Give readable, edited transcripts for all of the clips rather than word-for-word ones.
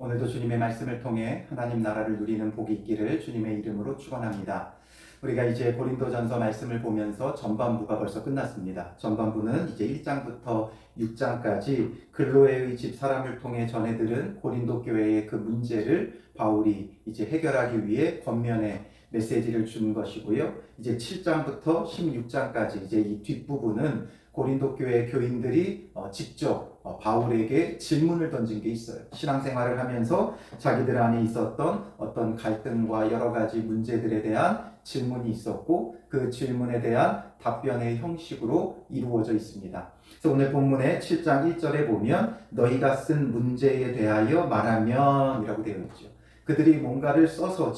오늘도 주님의 말씀을 통해 하나님 나라를 누리는 복이 있기를 주님의 이름으로 축원합니다. 우리가 이제 고린도전서 말씀을 보면서 전반부가 벌써 끝났습니다. 전반부는 이제 1장부터 6장까지 근로에의 집 사람을 통해 전해들은 고린도 교회의 그 문제를 바울이 이제 해결하기 위해 겉면에 메시지를 주는 것이고요. 이제 7장부터 16장까지 이제 이 뒷부분은 고린도 교회 교인들이 직접 바울에게 질문을 던진 게 있어요. 신앙생활을 하면서 자기들 안에 있었던 어떤 갈등과 여러 가지 문제들에 대한 질문이 있었고 그 질문에 대한 답변의 형식으로 이루어져 있습니다. 그래서 오늘 본문의 7장 1절에 보면 너희가 쓴 문제에 대하여 말하면 이라고 되어 있죠. 그들이 뭔가를 써서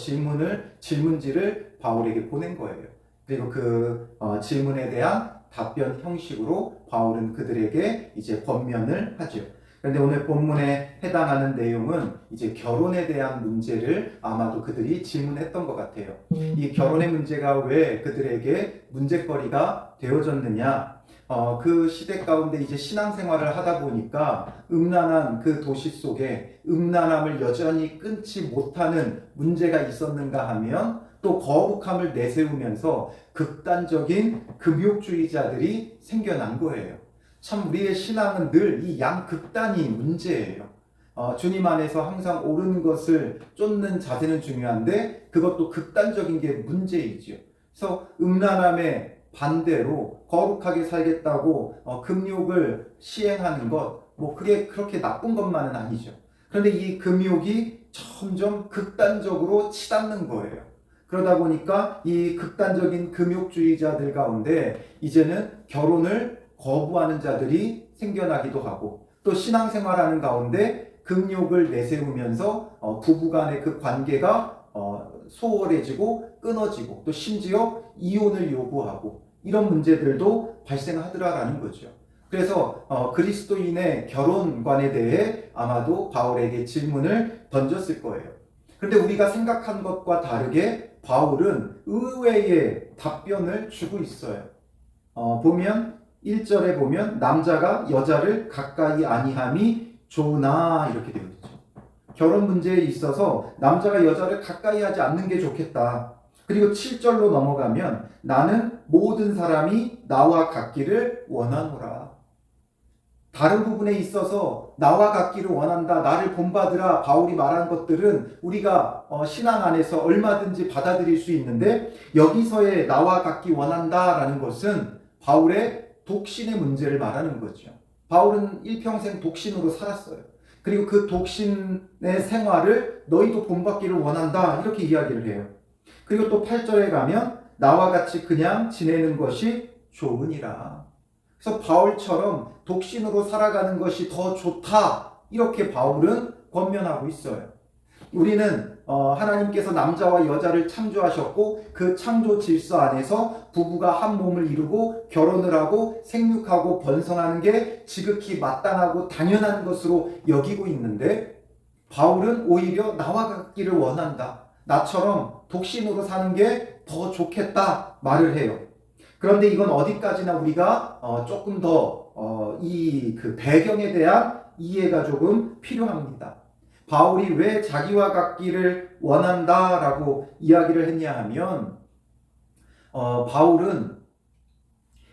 질문지를 바울에게 보낸 거예요. 그리고 그 질문에 대한 답변 형식으로 바울은 그들에게 이제 권면을 하죠. 그런데 오늘 본문에 해당하는 내용은 이제 결혼에 대한 문제를 아마도 그들이 질문했던 것 같아요. 이 결혼의 문제가 왜 그들에게 문제거리가 되어졌느냐? 그 시대 가운데 이제 신앙생활을 하다 보니까 음란한 그 도시 속에 음란함을 여전히 끊지 못하는 문제가 있었는가 하면 또 거룩함을 내세우면서 극단적인 금욕주의자들이 생겨난 거예요. 참 우리의 신앙은 늘 이 양극단이 문제예요. 주님 안에서 항상 옳은 것을 쫓는 자세는 중요한데 그것도 극단적인 게 문제이죠. 그래서 음란함의 반대로 거룩하게 살겠다고 금욕을 시행하는 것, 그게 그렇게 나쁜 것만은 아니죠. 그런데 이 금욕이 점점 극단적으로 치닫는 거예요. 그러다 보니까 이 극단적인 금욕주의자들 가운데 이제는 결혼을 거부하는 자들이 생겨나기도 하고 또 신앙생활하는 가운데 금욕을 내세우면서 부부간의 그 관계가 소홀해지고 끊어지고 또 심지어 이혼을 요구하고 이런 문제들도 발생하더라라는 거죠. 그래서 그리스도인의 결혼관에 대해 아마도 바울에게 질문을 던졌을 거예요. 그런데 우리가 생각한 것과 다르게 바울은 의외의 답변을 주고 있어요. 보면 1절에 보면 남자가 여자를 가까이 아니함이 좋으나 이렇게 되어 있죠. 결혼 문제에 있어서 남자가 여자를 가까이 하지 않는 게 좋겠다. 그리고 7절로 넘어가면 나는 모든 사람이 나와 같기를 원하노라. 다른 부분에 있어서 나와 같기를 원한다, 나를 본받으라 바울이 말한 것들은 우리가 신앙 안에서 얼마든지 받아들일 수 있는데 여기서의 나와 같기 원한다라는 것은 바울의 독신의 문제를 말하는 거죠. 바울은 일평생 독신으로 살았어요. 그리고 그 독신의 생활을 너희도 본받기를 원한다 이렇게 이야기를 해요. 그리고 또 8절에 가면 나와 같이 그냥 지내는 것이 좋으니라. 그래서 바울처럼 독신으로 살아가는 것이 더 좋다 이렇게 바울은 권면하고 있어요. 우리는 하나님께서 남자와 여자를 창조하셨고 그 창조 질서 안에서 부부가 한 몸을 이루고 결혼을 하고 생육하고 번성하는 게 지극히 마땅하고 당연한 것으로 여기고 있는데 바울은 오히려 나와 같기를 원한다. 나처럼 독신으로 사는 게 더 좋겠다 말을 해요. 그런데 이건 어디까지나 우리가 조금 더 이 그 배경에 대한 이해가 조금 필요합니다. 바울이 왜 자기와 같기를 원한다라고 이야기를 했냐 하면 바울은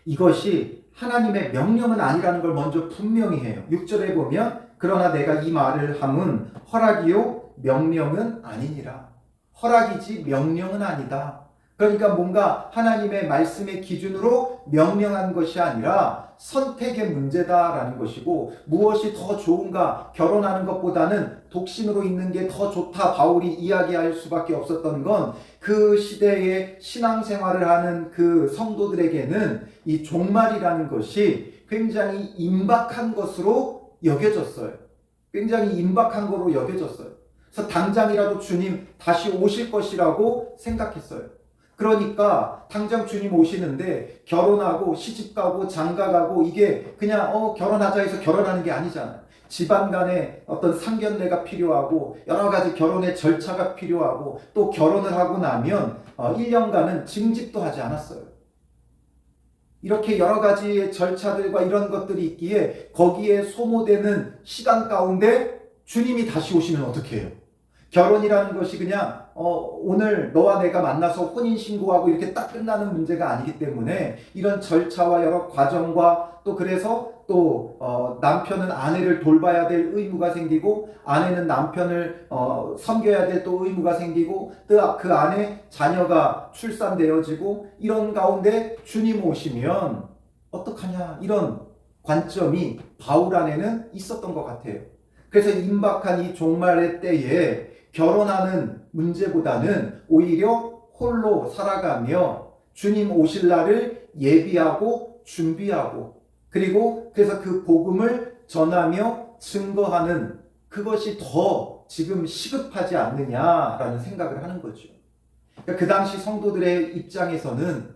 이것이 하나님의 명령은 아니라는 걸 먼저 분명히 해요. 6절에 보면 그러나 내가 이 말을 함은 허락이요 명령은 아니니라. 허락이지 명령은 아니다. 그러니까 뭔가 하나님의 말씀의 기준으로 명령한 것이 아니라 선택의 문제다라는 것이고 무엇이 더 좋은가 결혼하는 것보다는 독신으로 있는 게 더 좋다 바울이 이야기할 수밖에 없었던 건 그 시대의 신앙생활을 하는 그 성도들에게는 이 종말이라는 것이 굉장히 임박한 것으로 여겨졌어요. 굉장히 임박한 거로 여겨졌어요. 그래서 당장이라도 주님 다시 오실 것이라고 생각했어요. 그러니까 당장 주님 오시는데 결혼하고 시집가고 장가가고 이게 그냥 결혼하자 해서 결혼하는 게 아니잖아요. 집안 간에 어떤 상견례가 필요하고 여러 가지 결혼의 절차가 필요하고 또 결혼을 하고 나면 1년간은 징집도 하지 않았어요. 이렇게 여러 가지의 절차들과 이런 것들이 있기에 거기에 소모되는 시간 가운데 주님이 다시 오시면 어떻게 해요? 결혼이라는 것이 그냥 오늘 너와 내가 만나서 혼인신고하고 이렇게 딱 끝나는 문제가 아니기 때문에 이런 절차와 여러 과정과 또 그래서 또 남편은 아내를 돌봐야 될 의무가 생기고 아내는 남편을 섬겨야 될 또 의무가 생기고 또 그 안에 자녀가 출산되어지고 이런 가운데 주님 오시면 어떡하냐 이런 관점이 바울 안에는 있었던 것 같아요. 그래서 임박한 이 종말의 때에 결혼하는 문제보다는 오히려 홀로 살아가며 주님 오실 날을 예비하고 준비하고 그리고 그래서 그 복음을 전하며 증거하는 그것이 더 지금 시급하지 않느냐라는 생각을 하는 거죠. 그러니까 그 당시 성도들의 입장에서는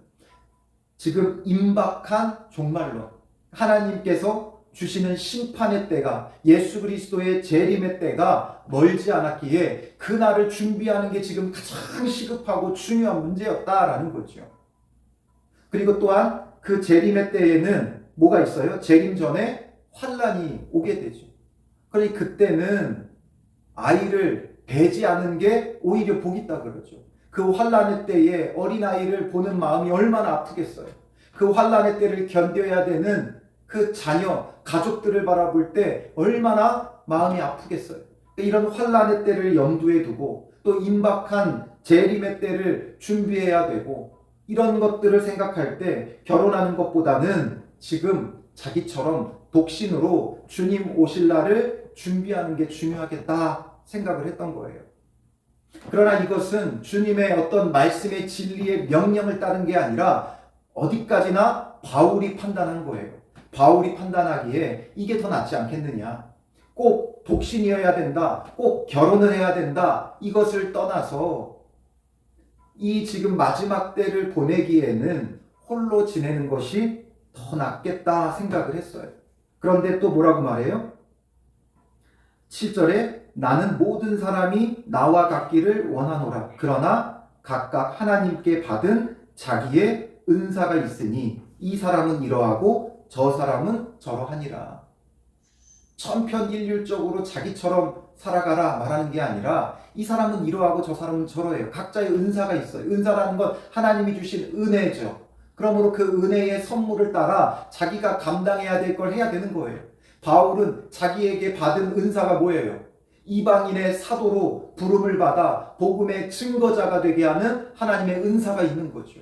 지금 임박한 종말론, 하나님께서 주시는 심판의 때가 예수 그리스도의 재림의 때가 멀지 않았기에 그날을 준비하는 게 지금 가장 시급하고 중요한 문제였다라는 거죠. 그리고 또한 그 재림의 때에는 뭐가 있어요? 재림 전에 환란이 오게 되죠. 그러니 그때는 아이를 배지 않은 게 오히려 복이 있다 그러죠. 그 환란의 때에 어린아이를 보는 마음이 얼마나 아프겠어요. 그 환란의 때를 견뎌야 되는 그 자녀, 가족들을 바라볼 때 얼마나 마음이 아프겠어요. 이런 환란의 때를 염두에 두고 또 임박한 재림의 때를 준비해야 되고 이런 것들을 생각할 때 결혼하는 것보다는 지금 자기처럼 독신으로 주님 오실 날을 준비하는 게 중요하겠다 생각을 했던 거예요. 그러나 이것은 주님의 어떤 말씀의 진리의 명령을 따른 게 아니라 어디까지나 바울이 판단한 거예요. 바울이 판단하기에 이게 더 낫지 않겠느냐. 꼭 독신이어야 된다. 꼭 결혼을 해야 된다. 이것을 떠나서 이 지금 마지막 때를 보내기에는 홀로 지내는 것이 더 낫겠다 생각을 했어요. 그런데 또 뭐라고 말해요? 7절에 나는 모든 사람이 나와 같기를 원하노라. 그러나 각각 하나님께 받은 자기의 은사가 있으니 이 사람은 이러하고 저 사람은 저러하니라. 천편일률적으로 자기처럼 살아가라 말하는 게 아니라 이 사람은 이러하고 저 사람은 저러해요. 각자의 은사가 있어요. 은사라는 건 하나님이 주신 은혜죠. 그러므로 그 은혜의 선물을 따라 자기가 감당해야 될 걸 해야 되는 거예요. 바울은 자기에게 받은 은사가 뭐예요? 이방인의 사도로 부름을 받아 복음의 증거자가 되게 하는 하나님의 은사가 있는 거죠.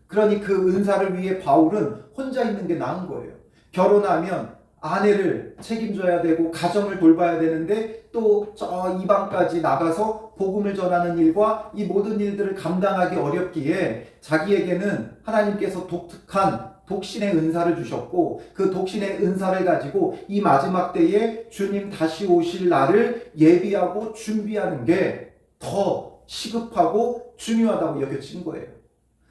그러니 그 은사를 위해 바울은 혼자 있는 게 나은 거예요. 결혼하면 아내를 책임져야 되고 가정을 돌봐야 되는데 또 저 이방까지 나가서 복음을 전하는 일과 이 모든 일들을 감당하기 어렵기에 자기에게는 하나님께서 독특한 독신의 은사를 주셨고 그 독신의 은사를 가지고 이 마지막 때에 주님 다시 오실 날을 예비하고 준비하는 게 더 시급하고 중요하다고 여겨진 거예요.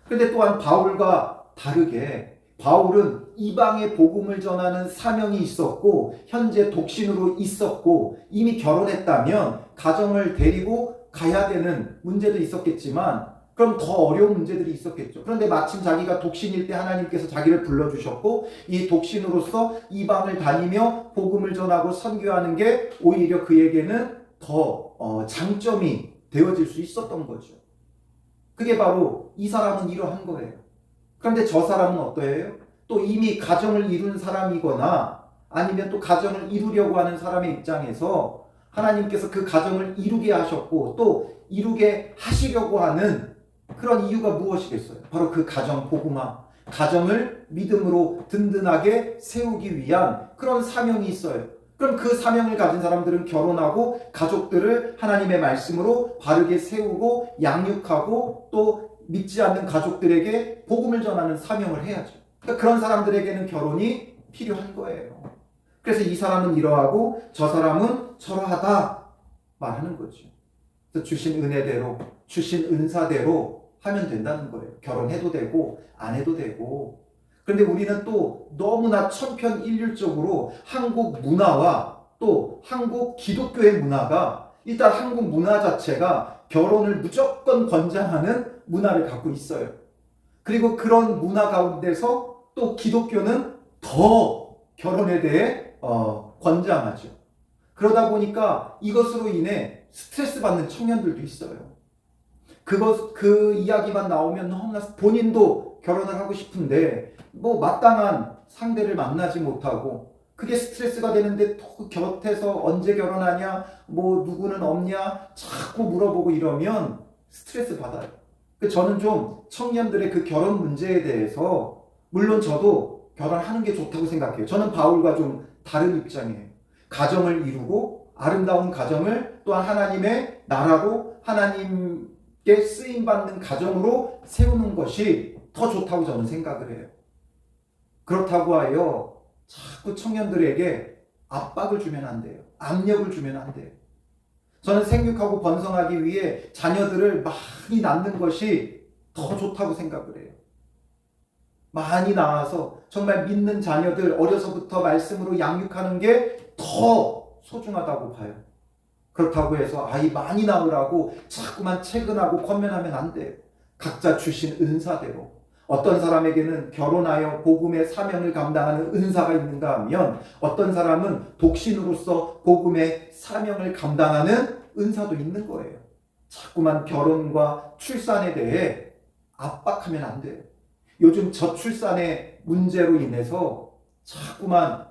그런데 또한 바울과 다르게 바울은 이방의 복음을 전하는 사명이 있었고 현재 독신으로 있었고 이미 결혼했다면 가정을 데리고 가야 되는 문제도 있었겠지만 그럼 더 어려운 문제들이 있었겠죠. 그런데 마침 자기가 독신일 때 하나님께서 자기를 불러주셨고 이 독신으로서 이방을 다니며 복음을 전하고 선교하는 게 오히려 그에게는 더 장점이 되어질 수 있었던 거죠. 그게 바로 이 사람은 이러한 거예요. 그런데 저 사람은 어떠해요? 또 이미 가정을 이룬 사람이거나 아니면 또 가정을 이루려고 하는 사람의 입장에서 하나님께서 그 가정을 이루게 하셨고 또 이루게 하시려고 하는 그런 이유가 무엇이겠어요? 바로 그 가정 복음화, 가정을 믿음으로 든든하게 세우기 위한 그런 사명이 있어요. 그럼 그 사명을 가진 사람들은 결혼하고 가족들을 하나님의 말씀으로 바르게 세우고 양육하고 또 믿지 않는 가족들에게 복음을 전하는 사명을 해야죠. 그러니까 그런 사람들에게는 결혼이 필요한 거예요. 그래서 이 사람은 이러하고 저 사람은 저러하다 말하는 거죠. 그래서 주신 은혜대로 주신 은사대로 하면 된다는 거예요. 결혼해도 되고 안 해도 되고. 그런데 우리는 또 너무나 천편일률적으로 한국 문화와 또 한국 기독교의 문화가 일단 한국 문화 자체가 결혼을 무조건 권장하는 문화를 갖고 있어요. 그리고 그런 문화 가운데서 또 기독교는 더 결혼에 대해 권장하죠. 그러다 보니까 이것으로 인해 스트레스 받는 청년들도 있어요. 그 이야기만 나오면 너무나 본인도 결혼을 하고 싶은데 뭐 마땅한 상대를 만나지 못하고 그게 스트레스가 되는데 또 곁에서 언제 결혼하냐, 뭐 누구는 없냐 자꾸 물어보고 이러면 스트레스 받아요. 저는 좀 청년들의 그 결혼 문제에 대해서 물론 저도 결혼하는 게 좋다고 생각해요. 저는 바울과 좀 다른 입장이에요. 가정을 이루고 아름다운 가정을 또한 하나님의 나라로 하나님께 쓰임받는 가정으로 세우는 것이 더 좋다고 저는 생각을 해요. 그렇다고 하여 자꾸 청년들에게 압박을 주면 안 돼요. 압력을 주면 안 돼요. 저는 생육하고 번성하기 위해 자녀들을 많이 낳는 것이 더 좋다고 생각을 해요. 많이 낳아서 정말 믿는 자녀들 어려서부터 말씀으로 양육하는 게 더 소중하다고 봐요. 그렇다고 해서 아이 많이 낳으라고 자꾸만 채근하고 권면하면 안 돼요. 각자 주신 은사대로. 어떤 사람에게는 결혼하여 복음의 사명을 감당하는 은사가 있는가 하면 어떤 사람은 독신으로서 복음의 사명을 감당하는 은사도 있는 거예요. 자꾸만 결혼과 출산에 대해 압박하면 안 돼요. 요즘 저출산의 문제로 인해서 자꾸만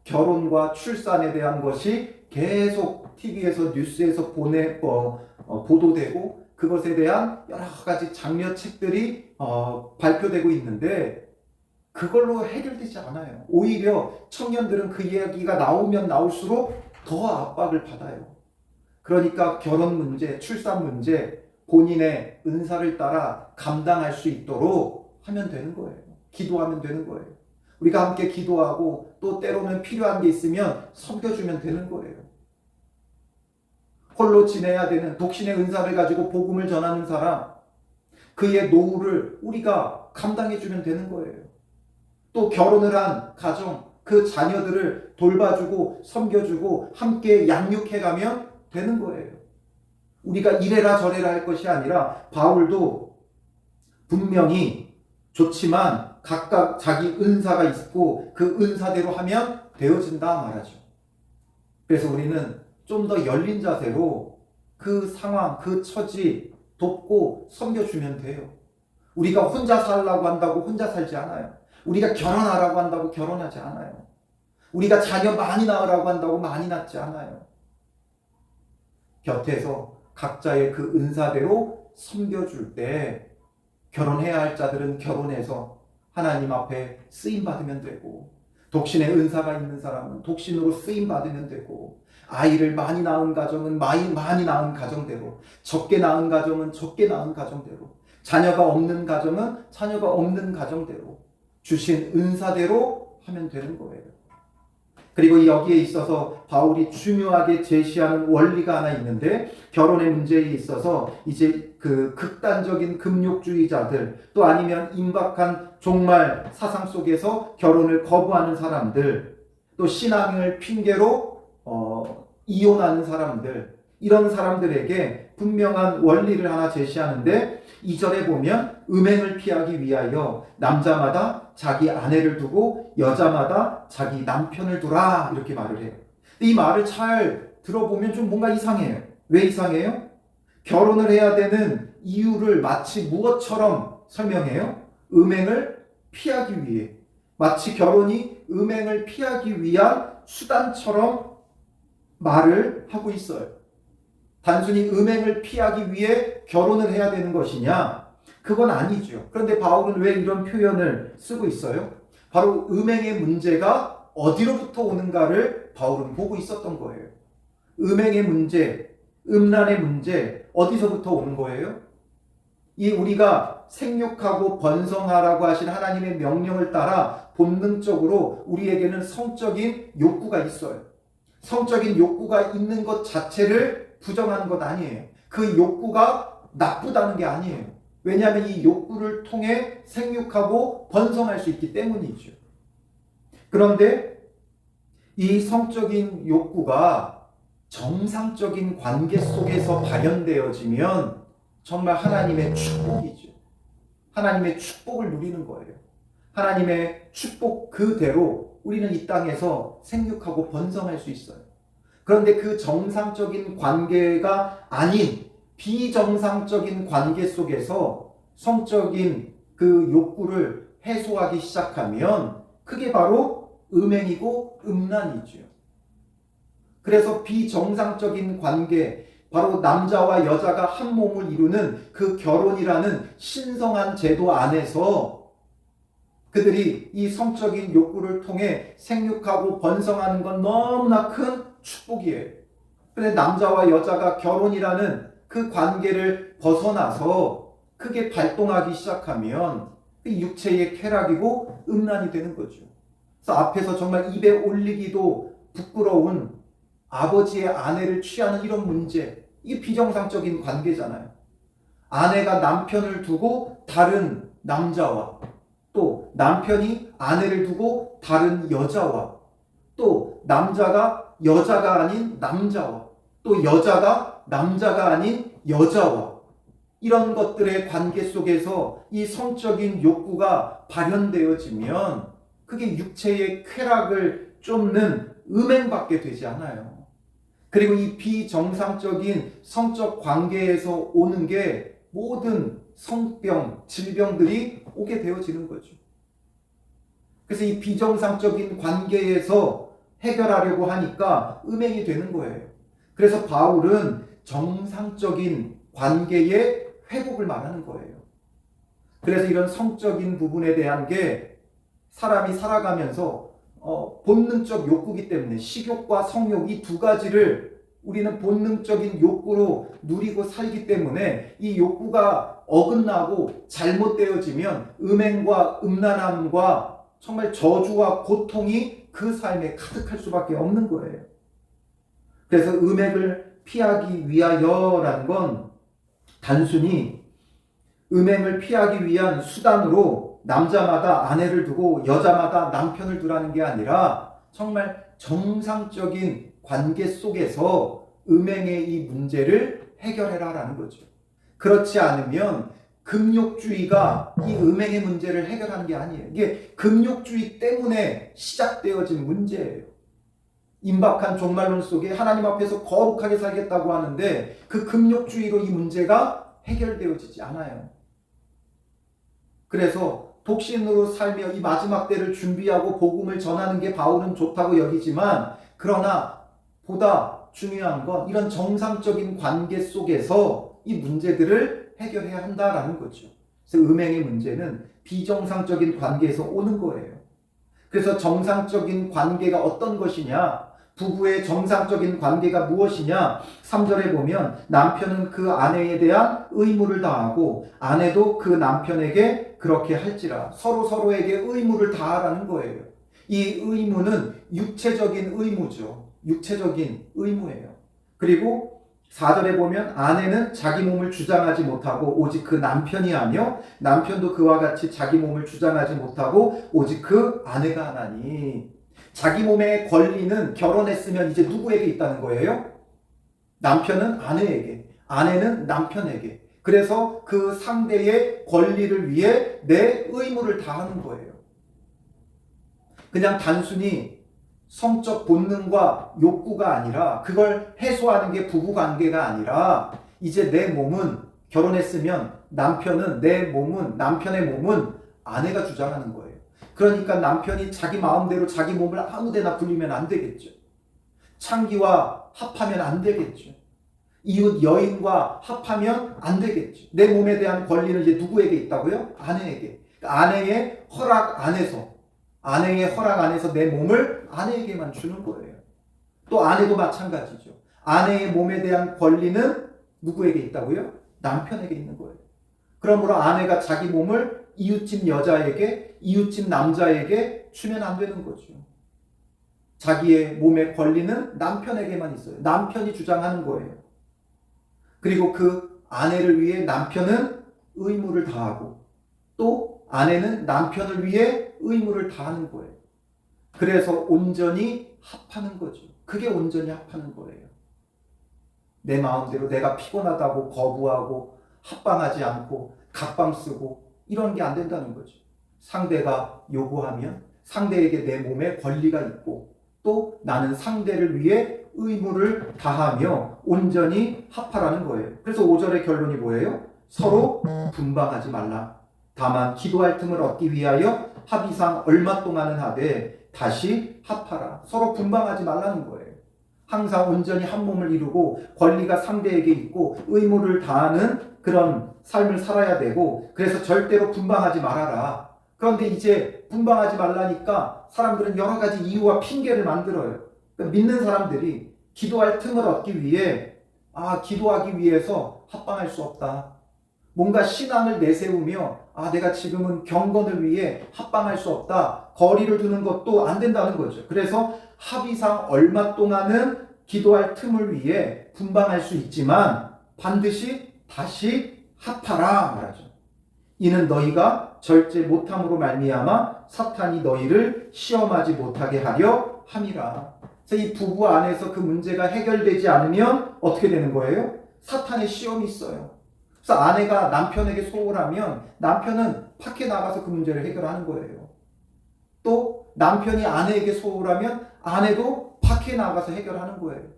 결혼과 출산에 대한 것이 계속 TV에서 뉴스에서 보도되고 그것에 대한 여러 가지 장려책들이 발표되고 있는데 그걸로 해결되지 않아요. 오히려 청년들은 그 이야기가 나오면 나올수록 더 압박을 받아요. 그러니까 결혼 문제, 출산 문제 본인의 은사를 따라 감당할 수 있도록 하면 되는 거예요. 기도하면 되는 거예요. 우리가 함께 기도하고 또 때로는 필요한 게 있으면 섬겨주면 되는 거예요. 홀로 지내야 되는 독신의 은사를 가지고 복음을 전하는 사람, 그의 노후를 우리가 감당해주면 되는 거예요. 또 결혼을 한 가정, 그 자녀들을 돌봐주고 섬겨주고 함께 양육해가면 되는 거예요. 우리가 이래라 저래라 할 것이 아니라 바울도 분명히 좋지만 각각 자기 은사가 있고 그 은사대로 하면 되어진다 말하죠. 그래서 우리는 좀 더 열린 자세로 그 상황, 그 처지 돕고 섬겨주면 돼요. 우리가 혼자 살라고 한다고 혼자 살지 않아요. 우리가 결혼하라고 한다고 결혼하지 않아요. 우리가 자녀 많이 낳으라고 한다고 많이 낳지 않아요. 곁에서 각자의 그 은사대로 섬겨줄 때 결혼해야 할 자들은 결혼해서 하나님 앞에 쓰임받으면 되고 독신의 은사가 있는 사람은 독신으로 쓰임받으면 되고 아이를 많이 낳은 가정은 많이 낳은 가정대로 적게 낳은 가정은 적게 낳은 가정대로 자녀가 없는 가정은 자녀가 없는 가정대로 주신 은사대로 하면 되는 거예요. 그리고 여기에 있어서 바울이 중요하게 제시하는 원리가 하나 있는데 결혼의 문제에 있어서 이제 그 극단적인 금욕주의자들 또 아니면 임박한 종말 사상 속에서 결혼을 거부하는 사람들 또 신앙을 핑계로 이혼하는 사람들 이런 사람들에게 분명한 원리를 하나 제시하는데 2절에 보면 음행을 피하기 위하여 남자마다 자기 아내를 두고 여자마다 자기 남편을 두라 이렇게 말을 해요. 이 말을 잘 들어보면 좀 뭔가 이상해요. 왜 이상해요? 결혼을 해야 되는 이유를 마치 무엇처럼 설명해요? 음행을 피하기 위해. 마치 결혼이 음행을 피하기 위한 수단처럼 말을 하고 있어요. 단순히 음행을 피하기 위해 결혼을 해야 되는 것이냐? 그건 아니죠. 그런데 바울은 왜 이런 표현을 쓰고 있어요? 바로 음행의 문제가 어디로부터 오는가를 바울은 보고 있었던 거예요. 음행의 문제, 음란의 문제 어디서부터 오는 거예요? 이 우리가 생육하고 번성하라고 하신 하나님의 명령을 따라 본능적으로 우리에게는 성적인 욕구가 있어요. 성적인 욕구가 있는 것 자체를 부정하는 것 아니에요. 그 욕구가 나쁘다는 게 아니에요. 왜냐하면 이 욕구를 통해 생육하고 번성할 수 있기 때문이죠. 그런데 이 성적인 욕구가 정상적인 관계 속에서 발현되어지면 정말 하나님의 축복이죠. 하나님의 축복을 누리는 거예요. 하나님의 축복 그대로 우리는 이 땅에서 생육하고 번성할 수 있어요. 그런데 그 정상적인 관계가 아닌 비정상적인 관계 속에서 성적인 그 욕구를 해소하기 시작하면 그게 바로 음행이고 음란이죠. 그래서 비정상적인 관계, 바로 남자와 여자가 한 몸을 이루는 그 결혼이라는 신성한 제도 안에서 그들이 이 성적인 욕구를 통해 생육하고 번성하는 건 너무나 큰 축복이에요. 그런데 남자와 여자가 결혼이라는 그 관계를 벗어나서 크게 발동하기 시작하면 그 육체의 쾌락이고 음란이 되는 거죠. 그래서 앞에서 정말 입에 올리기도 부끄러운 아버지의 아내를 취하는 이런 문제, 이게 비정상적인 관계잖아요. 아내가 남편을 두고 다른 남자와, 또 남편이 아내를 두고 다른 여자와, 또 남자가 여자가 아닌 남자와, 또 여자가 남자가 아닌 여자와, 이런 것들의 관계 속에서 이 성적인 욕구가 발현되어지면 그게 육체의 쾌락을 쫓는 음행밖에 되지 않아요. 그리고 이 비정상적인 성적 관계에서 오는 게 모든 성병, 질병들이 오게 되어지는 거죠. 그래서 이 비정상적인 관계에서 해결하려고 하니까 음행이 되는 거예요. 그래서 바울은 정상적인 관계의 회복을 말하는 거예요. 그래서 이런 성적인 부분에 대한 게 사람이 살아가면서 본능적 욕구이기 때문에 식욕과 성욕 이 두 가지를 우리는 본능적인 욕구로 누리고 살기 때문에 이 욕구가 어긋나고 잘못되어지면 음행과 음란함과 정말 저주와 고통이 그 삶에 가득할 수밖에 없는 거예요. 그래서 음행을 피하기 위하여라는 건 단순히 음행을 피하기 위한 수단으로 남자마다 아내를 두고 여자마다 남편을 두라는 게 아니라 정말 정상적인 관계 속에서 음행의 이 문제를 해결해라라는 거죠. 그렇지 않으면 금욕주의가 이 음행의 문제를 해결하는 게 아니에요. 이게 금욕주의 때문에 시작되어진 문제예요. 임박한 종말론 속에 하나님 앞에서 거룩하게 살겠다고 하는데 그 금욕주의로 이 문제가 해결되어지지 않아요. 그래서 독신으로 살며 이 마지막 때를 준비하고 복음을 전하는 게 바울은 좋다고 여기지만, 그러나 보다 중요한 건 이런 정상적인 관계 속에서 이 문제들을 해결해야 한다라는 거죠. 그래서 음행의 문제는 비정상적인 관계에서 오는 거예요. 그래서 정상적인 관계가 어떤 것이냐, 부부의 정상적인 관계가 무엇이냐, 3절에 보면 남편은 그 아내에 대한 의무를 다하고 아내도 그 남편에게 그렇게 할지라. 서로 서로에게 의무를 다하라는 거예요. 이 의무는 육체적인 의무죠. 육체적인 의무예요. 그리고 4절에 보면 아내는 자기 몸을 주장하지 못하고 오직 그 남편이 하며 남편도 그와 같이 자기 몸을 주장하지 못하고 오직 그 아내가 하나니. 자기 몸의 권리는 결혼했으면 이제 누구에게 있다는 거예요? 남편은 아내에게, 아내는 남편에게. 그래서 그 상대의 권리를 위해 내 의무를 다하는 거예요. 그냥 단순히 성적 본능과 욕구가 아니라, 그걸 해소하는 게 부부관계가 아니라, 이제 내 몸은, 결혼했으면 남편은, 내 몸은, 남편의 몸은 아내가 주장하는 거예요. 그러니까 남편이 자기 마음대로 자기 몸을 아무데나 불리면 안 되겠죠. 창기와 합하면 안 되겠죠. 이웃 여인과 합하면 안 되겠죠. 내 몸에 대한 권리는 이제 누구에게 있다고요? 아내에게. 아내의 허락 안에서, 아내의 허락 안에서 내 몸을 아내에게만 주는 거예요. 또 아내도 마찬가지죠. 아내의 몸에 대한 권리는 누구에게 있다고요? 남편에게 있는 거예요. 그러므로 아내가 자기 몸을 이웃집 여자에게, 이웃집 남자에게 주면 안 되는 거죠. 자기의 몸의 권리는 남편에게만 있어요. 남편이 주장하는 거예요. 그리고 그 아내를 위해 남편은 의무를 다하고, 또 아내는 남편을 위해 의무를 다하는 거예요. 그래서 온전히 합하는 거죠. 그게 온전히 합하는 거예요. 내 마음대로 내가 피곤하다고 거부하고 합방하지 않고 각방 쓰고 이런 게 안 된다는 거죠. 상대가 요구하면 상대에게 내 몸에 권리가 있고 또 나는 상대를 위해 의무를 다하며 온전히 합하라는 거예요. 그래서 5절의 결론이 뭐예요? 서로 분방하지 말라. 다만 기도할 틈을 얻기 위하여 합의상 얼마 동안은 하되 다시 합하라. 서로 분방하지 말라는 거예요. 항상 온전히 한 몸을 이루고 권리가 상대에게 있고 의무를 다하는 그런 삶을 살아야 되고, 그래서 절대로 분방하지 말아라. 그런데 이제 분방하지 말라니까 사람들은 여러 가지 이유와 핑계를 만들어요. 그러니까 믿는 사람들이 기도할 틈을 얻기 위해 기도하기 위해서 합방할 수 없다. 뭔가 신앙을 내세우며 내가 지금은 경건을 위해 합방할 수 없다. 거리를 두는 것도 안 된다는 거죠. 그래서 합의상 얼마 동안은 기도할 틈을 위해 분방할 수 있지만 반드시 다시 합하라 말하죠. 이는 너희가 절제 못함으로 말미암아 사탄이 너희를 시험하지 못하게 하려 함이라. 그래서 이 부부 안에서 그 문제가 해결되지 않으면 어떻게 되는 거예요? 사탄의 시험이 있어요. 그래서 아내가 남편에게 소홀하면 남편은 밖에 나가서 그 문제를 해결하는 거예요. 또 남편이 아내에게 소홀하면 아내도 밖에 나가서 해결하는 거예요.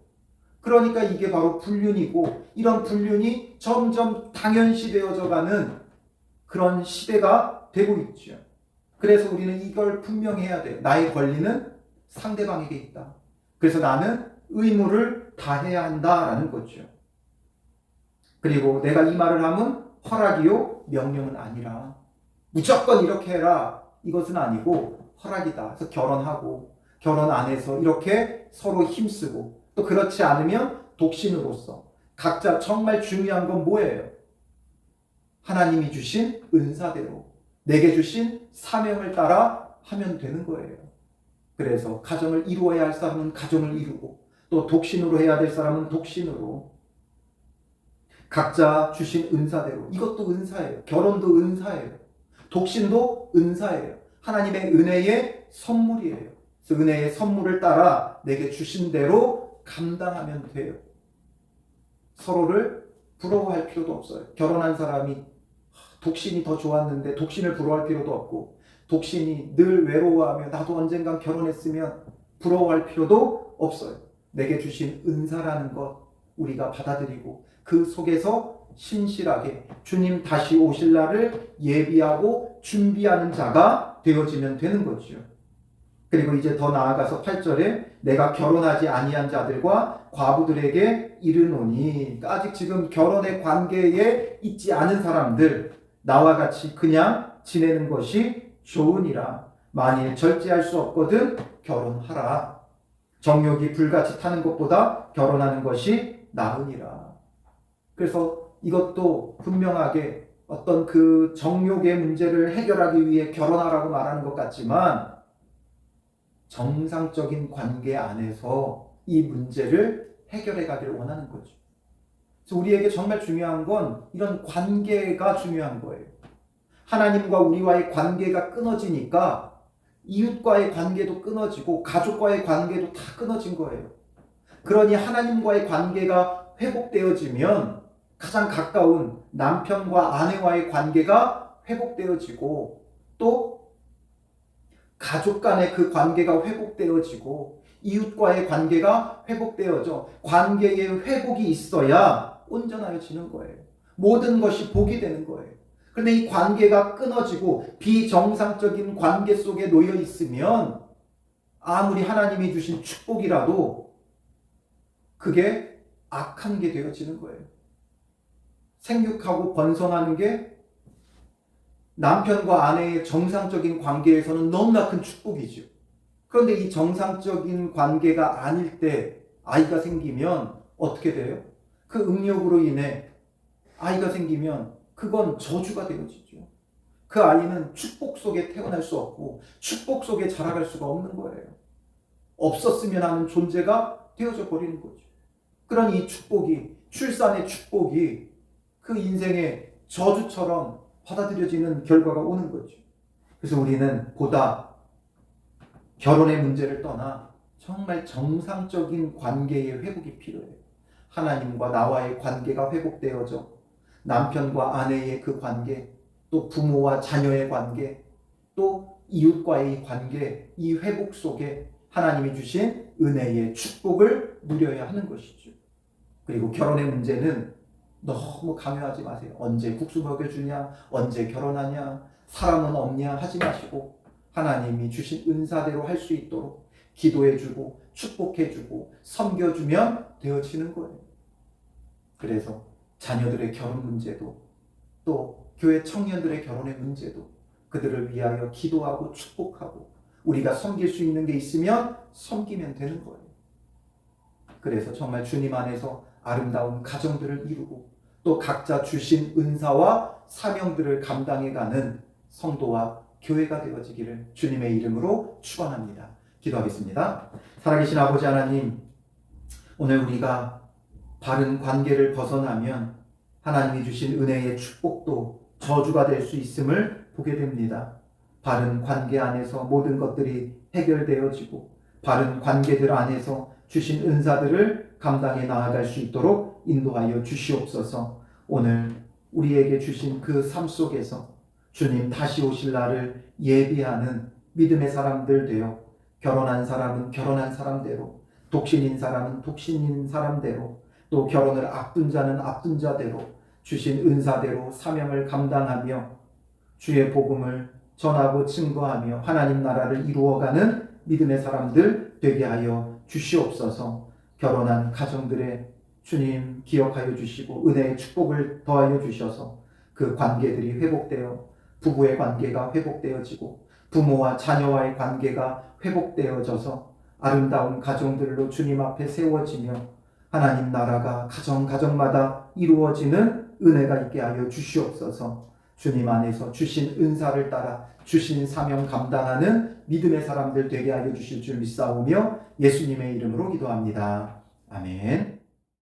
그러니까 이게 바로 불륜이고, 이런 불륜이 점점 당연시되어져 가는 그런 시대가 되고 있죠. 그래서 우리는 이걸 분명해야 돼요. 나의 권리는 상대방에게 있다. 그래서 나는 의무를 다해야 한다라는 거죠. 그리고 내가 이 말을 하면 허락이요 명령은 아니라, 무조건 이렇게 해라 이것은 아니고 허락이다. 그래서 결혼하고 결혼 안에서 이렇게 서로 힘쓰고, 또 그렇지 않으면 독신으로서 각자 정말 중요한 건 뭐예요? 하나님이 주신 은사대로 내게 주신 사명을 따라 하면 되는 거예요. 그래서 가정을 이루어야 할 사람은 가정을 이루고, 또 독신으로 해야 될 사람은 독신으로, 각자 주신 은사대로. 이것도 은사예요. 결혼도 은사예요. 독신도 은사예요. 하나님의 은혜의 선물이에요. 그래서 은혜의 선물을 따라 내게 주신 대로 감당하면 돼요. 서로를 부러워할 필요도 없어요. 결혼한 사람이 독신이 더 좋았는데 독신을 부러워할 필요도 없고, 독신이 늘 외로워하며 나도 언젠간 결혼했으면 부러워할 필요도 없어요. 내게 주신 은사라는 것 우리가 받아들이고 그 속에서 신실하게 주님 다시 오실 날을 예비하고 준비하는 자가 되어지면 되는 거죠. 그리고 이제 더 나아가서 8절에 내가 결혼하지 아니한 자들과 과부들에게 이르노니, 아직 지금 결혼의 관계에 있지 않은 사람들, 나와 같이 그냥 지내는 것이 좋으니라. 만일 절제할 수 없거든 결혼하라. 정욕이 불같이 타는 것보다 결혼하는 것이 나으니라. 그래서 이것도 분명하게 어떤 그 정욕의 문제를 해결하기 위해 결혼하라고 말하는 것 같지만, 정상적인 관계 안에서 이 문제를 해결해 가기를 원하는 거죠. 그래서 우리에게 정말 중요한 건 이런 관계가 중요한 거예요. 하나님과 우리와의 관계가 끊어지니까 이웃과의 관계도 끊어지고 가족과의 관계도 다 끊어진 거예요. 그러니 하나님과의 관계가 회복되어지면 가장 가까운 남편과 아내와의 관계가 회복되어지고, 또 가족 간의 그 관계가 회복되어지고, 이웃과의 관계가 회복되어져 관계의 회복이 있어야 온전해지는 거예요. 모든 것이 복이 되는 거예요. 그런데 이 관계가 끊어지고 비정상적인 관계 속에 놓여 있으면 아무리 하나님이 주신 축복이라도 그게 악한 게 되어지는 거예요. 생육하고 번성하는 게 남편과 아내의 정상적인 관계에서는 너무나 큰 축복이죠. 그런데 이 정상적인 관계가 아닐 때 아이가 생기면 어떻게 돼요? 그 응력으로 인해 아이가 생기면 그건 저주가 되어지죠. 그 아이는 축복 속에 태어날 수 없고 축복 속에 자라갈 수가 없는 거예요. 없었으면 하는 존재가 되어져 버리는 거죠. 그러니 이 축복이, 출산의 축복이 그 인생의 저주처럼 받아들여지는 결과가 오는 거죠. 그래서 우리는 보다 결혼의 문제를 떠나 정말 정상적인 관계의 회복이 필요해요. 하나님과 나와의 관계가 회복되어져 남편과 아내의 그 관계, 또 부모와 자녀의 관계, 또 이웃과의 관계, 이 회복 속에 하나님이 주신 은혜의 축복을 누려야 하는 것이죠. 그리고 결혼의 문제는 너무 강요하지 마세요. 언제 국수 먹여주냐, 언제 결혼하냐, 사람은 없냐 하지 마시고 하나님이 주신 은사대로 할 수 있도록 기도해주고 축복해주고 섬겨주면 되어지는 거예요. 그래서 자녀들의 결혼 문제도 또 교회 청년들의 결혼의 문제도 그들을 위하여 기도하고 축복하고 우리가 섬길 수 있는 게 있으면 섬기면 되는 거예요. 그래서 정말 주님 안에서 아름다운 가정들을 이루고 또 각자 주신 은사와 사명들을 감당해가는 성도와 교회가 되어지기를 주님의 이름으로 축원합니다. 기도하겠습니다. 살아계신 아버지 하나님, 오늘 우리가 바른 관계를 벗어나면 하나님이 주신 은혜의 축복도 저주가 될 수 있음을 보게 됩니다. 바른 관계 안에서 모든 것들이 해결되어지고 바른 관계들 안에서 주신 은사들을 감당해 나아갈 수 있도록 인도하여 주시옵소서. 오늘 우리에게 주신 그 삶 속에서 주님 다시 오실 날을 예비하는 믿음의 사람들 되어 결혼한 사람은 결혼한 사람대로, 독신인 사람은 독신인 사람대로, 또 결혼을 앞둔 자는 앞둔 자대로 주신 은사대로 사명을 감당하며 주의 복음을 전하고 증거하며 하나님 나라를 이루어가는 믿음의 사람들 되게 하여 주시옵소서. 결혼한 가정들의 주님 기억하여 주시고 은혜의 축복을 더하여 주셔서 그 관계들이 회복되어 부부의 관계가 회복되어지고 부모와 자녀와의 관계가 회복되어져서 아름다운 가정들로 주님 앞에 세워지며 하나님 나라가 가정마다 이루어지는 은혜가 있게 하여 주시옵소서. 주님 안에서 주신 은사를 따라 주신 사명 감당하는 믿음의 사람들 되게 하여 주실 줄 믿사오며 예수님의 이름으로 기도합니다. 아멘.